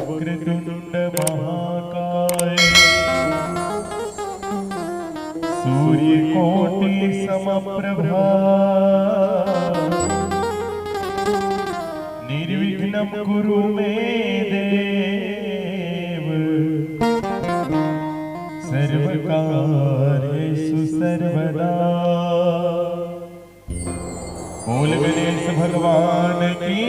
वक्रतुंड महाकाय सूर्यकोटि समप्रभा निर्विघ्नं कुरु मे देव सर्वकार्येषु सर्वदा। बोल गणेश भगवान की।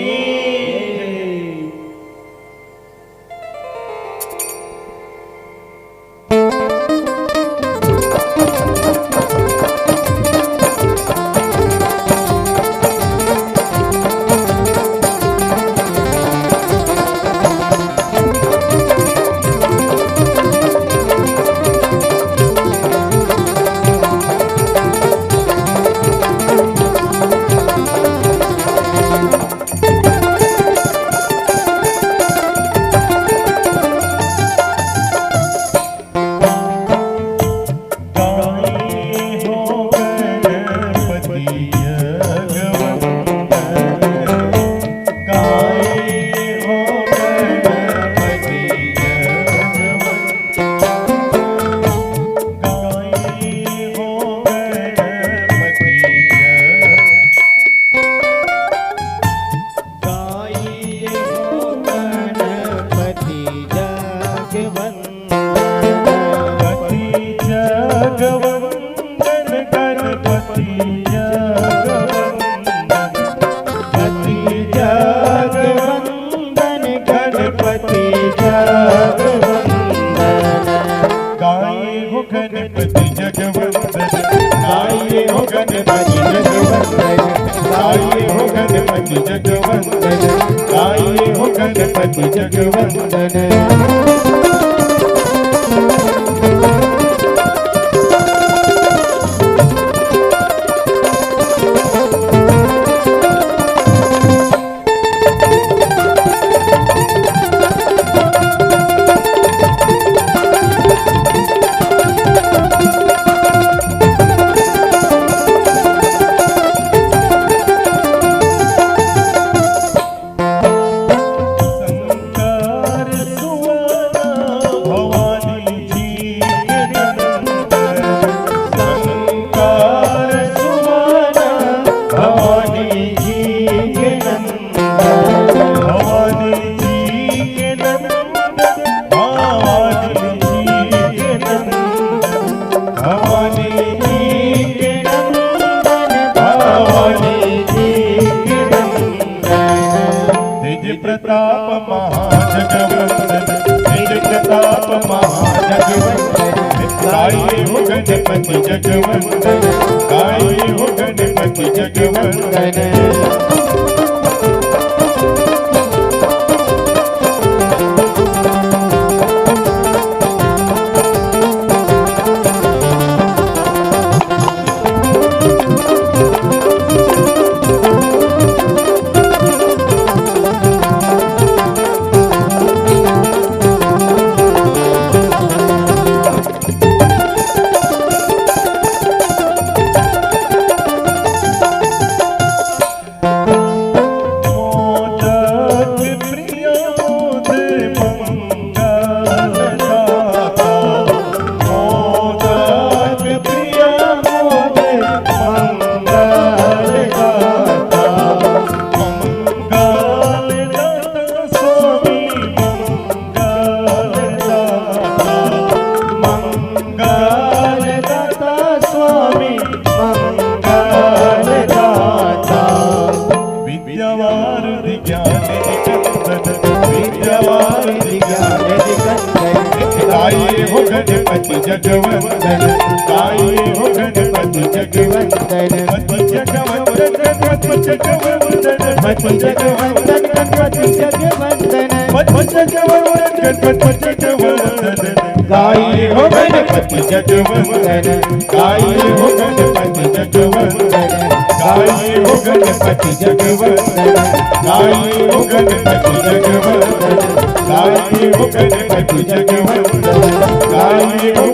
गणपति जगवंदन। प्रताप महाजगवंदन, तेज प्रताप महाजगवंदन, गाये हो गणपति जगवंदन, गाये हो गणपति जगवंदन। गणपति जगवंदन, गाये हो गणपति जगवंदन, गणपति जगवंदन, गणपति जगवंदन, गणपति जगवंदन, गणपति जगवंदन, गणपति जगवंदन, गणपति जगवंदन, गाये हो गणपति जगवंदन, गाये हो गणपति जगवंदन, गाये हो गणपति जगवंदन, गाये हो गणपति जगवंदन, गाये हो गणपति जगवंदन, गाये हो